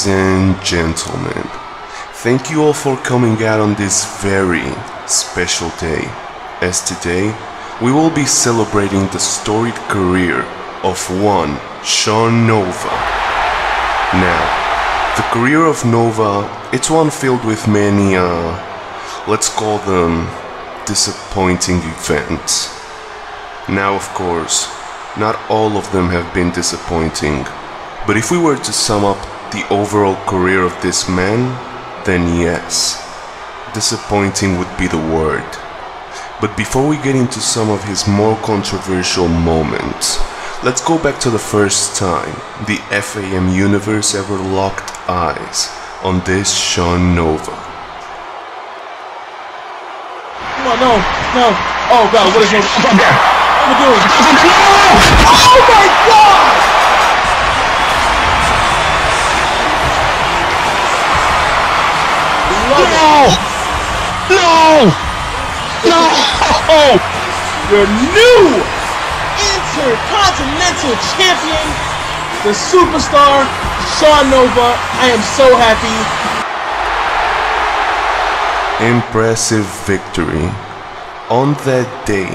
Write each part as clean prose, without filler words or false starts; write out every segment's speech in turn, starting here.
Ladies and gentlemen, thank you all for coming out on this very special day, as today we will be celebrating the storied career of one Sha Nova. Now, the career of Nova, it's one filled with many, let's call them disappointing events. Now, of course, not all of them have been disappointing, but if we were to sum up the overall career of this man, then yes, disappointing would be the word. But before we get into some of his more controversial moments, let's go back to the first time the FAM universe ever locked eyes on this Sha Nova. No. Oh god, what is going on? What am I doing? Oh my god! No! Your new Intercontinental Champion, the superstar, Sha Nova. I am so happy. Impressive victory. On that day,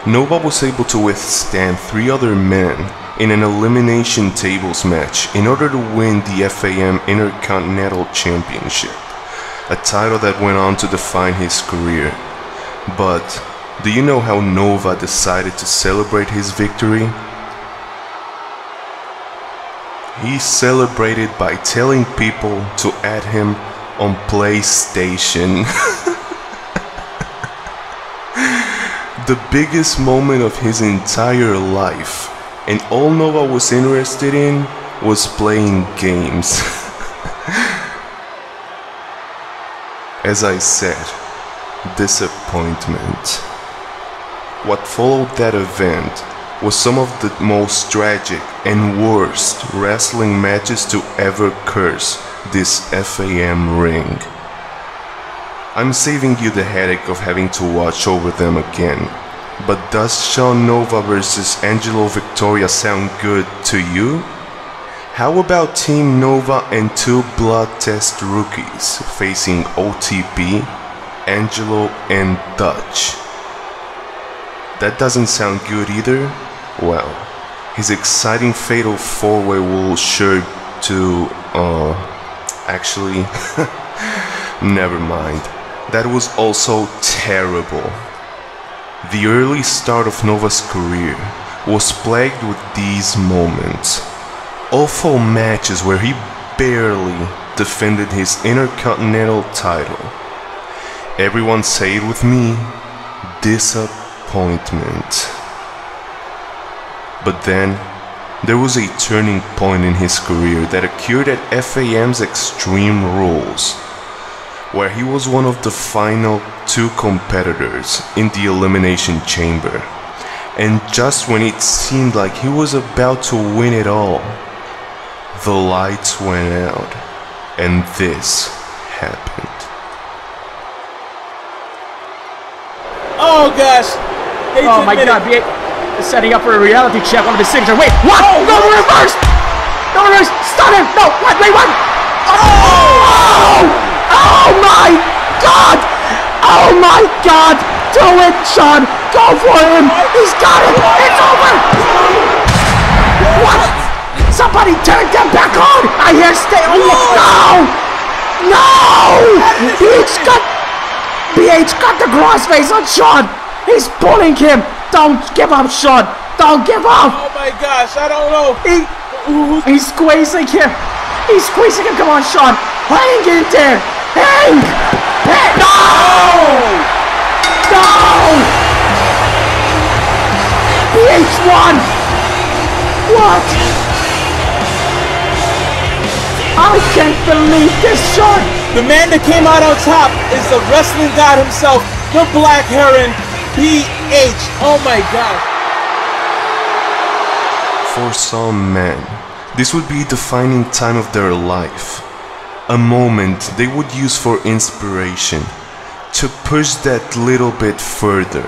Nova was able to withstand 3 other men in an elimination tables match in order to win the FAM Intercontinental Championship, a title that went on to define his career. But do you know how Nova decided to celebrate his victory? He celebrated by telling people to add him on PlayStation. The biggest moment of his entire life, and all Nova was interested in was playing games. As I said, disappointment. What followed that event was some of the most tragic and worst wrestling matches to ever curse this FAM ring. I'm saving you the headache of having to watch over them again, but does Sha Nova vs Angelo Victoria sound good to you? How about Team Nova and 2 blood test rookies facing OTP, Angelo and Dutch? That doesn't sound good either? Well, his exciting fatal 4-way will sure to, actually, never mind. That was also terrible. The early start of Nova's career was plagued with these moments. Awful matches where he barely defended his Intercontinental title. Everyone say it with me, disappointment. But then, there was a turning point in his career that occurred at FAM's Extreme Rules, where he was one of the final 2 competitors in the Elimination Chamber. And just when it seemed like he was about to win it all, the lights went out, and this happened. Oh gosh! Oh my god, BA is setting up for a reality check, one of his signature. Wait, what? Oh, no, reverse! No, reverse! Stun him! No, what? Wait, what? Oh! Oh my god! Oh my god! Do it, Sean! Go for him! He's got it! It's over! What? Somebody turn them back on! I hear stay on. No! No! BH got the crossface on Sean! He's pulling him! Don't give up, Sean! Don't give up! Oh my gosh, I don't know! He's squeezing him! He's squeezing him! Come on, Sean! Hang in there! Hang! Hang! No! No! BH won! What? I can't believe this, Sean! The man that came out on top is the wrestling god himself, the Black Heron, BH. Oh my god. For some men, this would be a defining time of their life. A moment they would use for inspiration, to push that little bit further,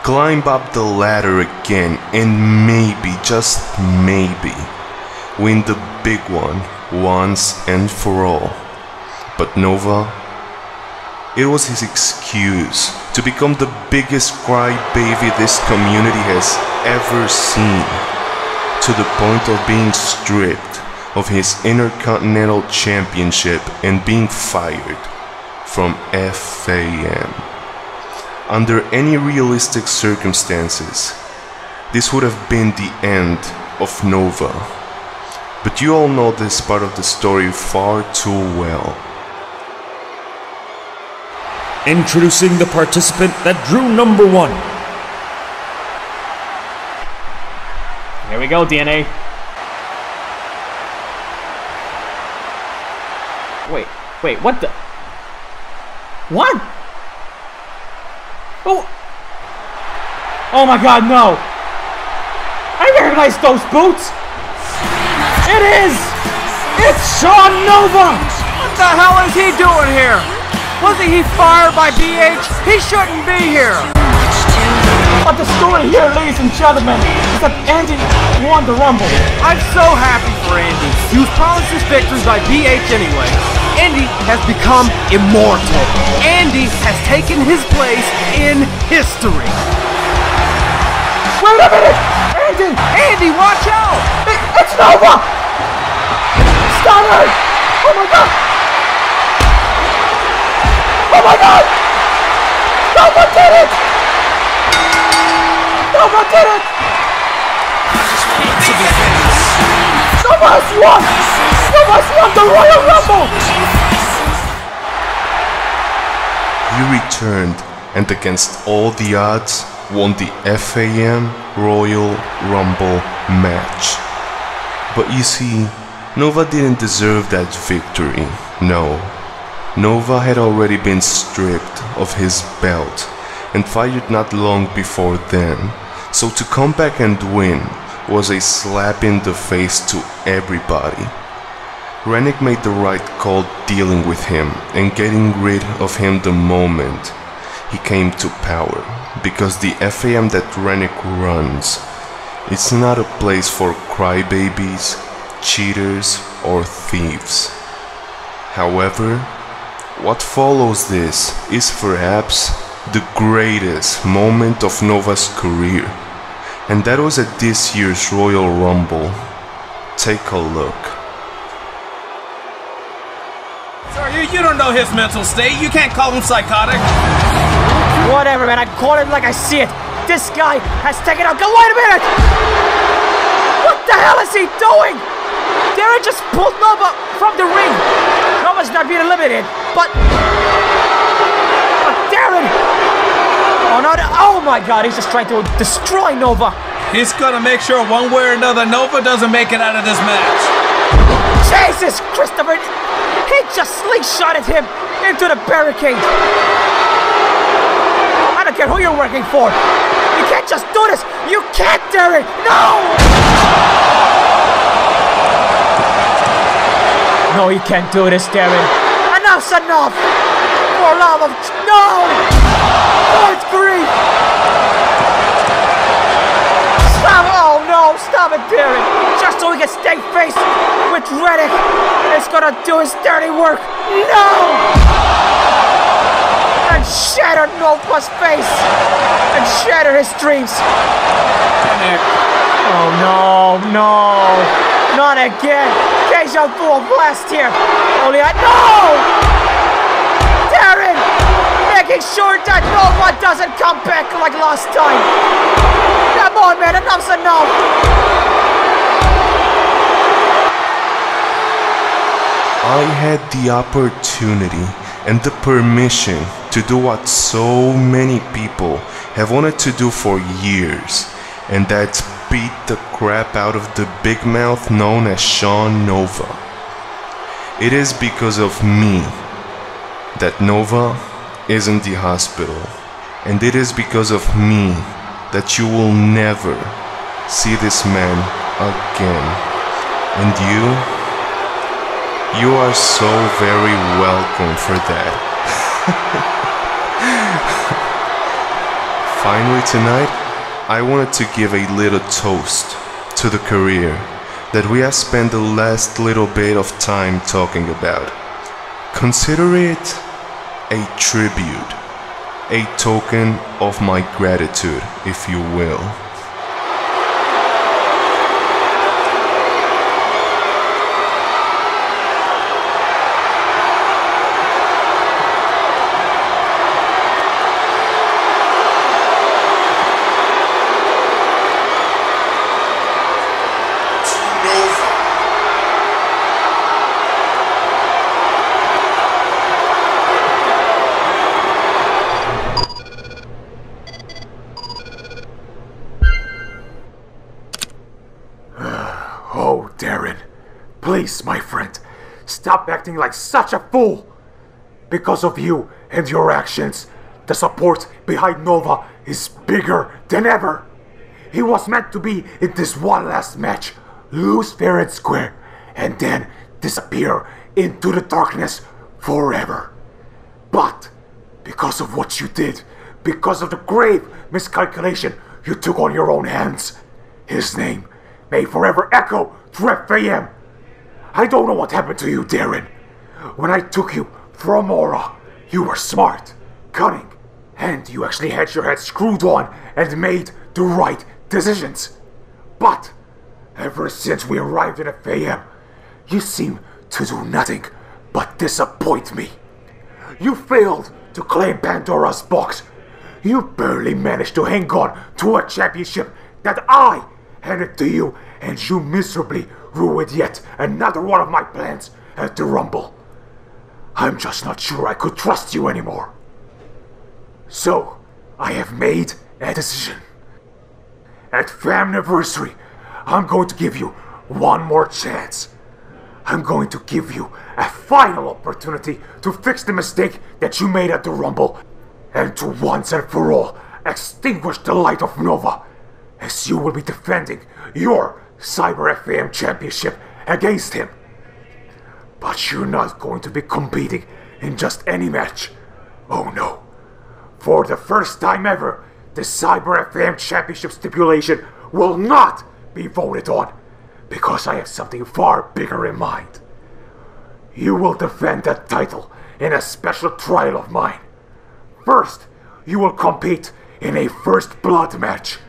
climb up the ladder again, and maybe, just maybe, win the big one once and for all. But Nova, it was his excuse to become the biggest crybaby this community has ever seen, to the point of being stripped of his Intercontinental Championship and being fired from FAM. Under any realistic circumstances, this would have been the end of Nova. But you all know this part of the story far too well. Introducing the participant that drew number 1. Here we go, DNA. Wait, what the? What? Oh my God, no! I recognize those boots! It is! It's Sha Nova! What the hell is he doing here? Wasn't he fired by BH? He shouldn't be here! But the story here, ladies and gentlemen, is that Andy won the Rumble. I'm so happy for Andy. He was promised his victory by BH anyway. Andy has become immortal. Andy has taken his place in history. Wait a minute! Andy! Andy, watch out! It's Nova! Stop her! Oh my God! Oh my God! Nova did it! Nova did it! Nova has won! Nova has won the Royal Rumble! He returned and against all the odds won the FAM Royal Rumble match. But you see, Nova didn't deserve that victory, no. Nova had already been stripped of his belt and fired not long before then, so to come back and win was a slap in the face to everybody. RANIK made the right call dealing with him and getting rid of him the moment he came to power, because the FAM that RANIK runs, it's not a place for crybabies, cheaters, or thieves. However, what follows this is perhaps the greatest moment of Nova's career, and that was at this year's Royal Rumble. Take a look. Sorry, you don't know his mental state. You can't call him psychotic. Whatever, man. I call it like I see it. This guy has taken out. Go, wait a minute! What the hell is he doing? Darin just pulled Nova from the ring. Nova's not being eliminated, but Darin! Oh no! Oh my God! He's just trying to destroy Nova. He's gonna make sure one way or another Nova doesn't make it out of this match. Jesus, Christopher! He just slingshotted him into the barricade. I don't care who you're working for. You can't just do this. You can't, Darin. No! No, you can't do this, Darin. Enough's enough. For love of no! Fourth grief. Stop! Oh no! Stop it, Darin. Just so we can stay face with RANIK. It's gonna do his dirty work. No! And shatter Nova's face. And shatter his dreams. Oh no, no. Not again. Deja vu of last year. Only no! Darin! Making sure that Nova doesn't come back like last time. Come on, man. Enough's enough. I had the opportunity and the permission to do what so many people have wanted to do for years, and that's beat the crap out of the big mouth known as Sha Nova. It is because of me that Nova is in the hospital, and it is because of me that you will never see this man again. And you are so very welcome for that. Finally tonight, I wanted to give a little toast to the career that we have spent the last little bit of time talking about. Consider it a tribute, a token of my gratitude, if you will. Oh, Darin, please, my friend, stop acting like such a fool. Because of you and your actions, the support behind Nova is bigger than ever. He was meant to be in this one last match, lose fair and square, and then disappear into the darkness forever. But because of what you did, because of the grave miscalculation you took on your own hands, his name may forever echo through FAM. I don't know what happened to you, Darin. When I took you from Aura, you were smart, cunning, and you actually had your head screwed on and made the right decisions. But ever since we arrived in FAM, you seem to do nothing but disappoint me. You failed to claim Pandora's box. You barely managed to hang on to a championship that I handed to you, and you miserably ruined yet another one of my plans at the Rumble. I'm just not sure I could trust you anymore. So, I have made a decision. At FaMniversary, I'm going to give you one more chance. I'm going to give you a final opportunity to fix the mistake that you made at the Rumble, and to once and for all extinguish the light of Nova, as you will be defending your Cyber FAM Championship against him. But you're not going to be competing in just any match. Oh no. For the first time ever, the Cyber FAM Championship stipulation will not be voted on, because I have something far bigger in mind. You will defend that title in a special trial of mine. First, you will compete in a first blood match.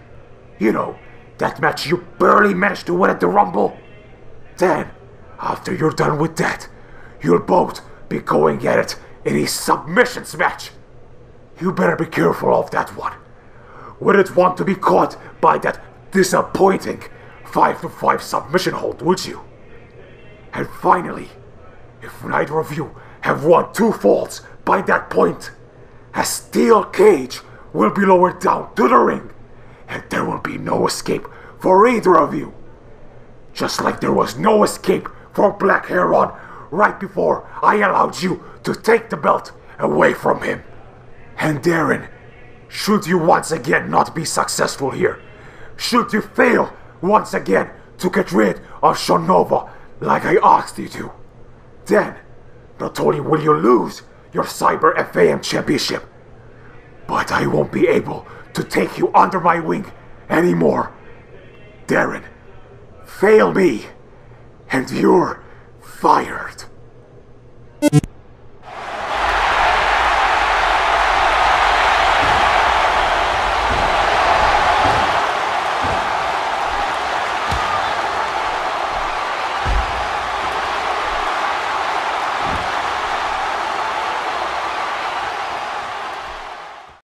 You know, that match you barely managed to win at the Rumble. Then, after you're done with that, you'll both be going at it in a submissions match. You better be careful of that one. Wouldn't want to be caught by that disappointing 5-5 submission hold, would you? And finally, if neither of you have won 2 falls by that point, a steel cage will be lowered down to the ring, and there will be no escape for either of you. Just like there was no escape for Black Heron right before I allowed you to take the belt away from him. And Darin, should you once again not be successful here, should you fail once again to get rid of Sha Nova like I asked you to, then not only will you lose your Cyber FAM Championship, but I won't be able to take you under my wing anymore. Darin, fail me, and you're fired.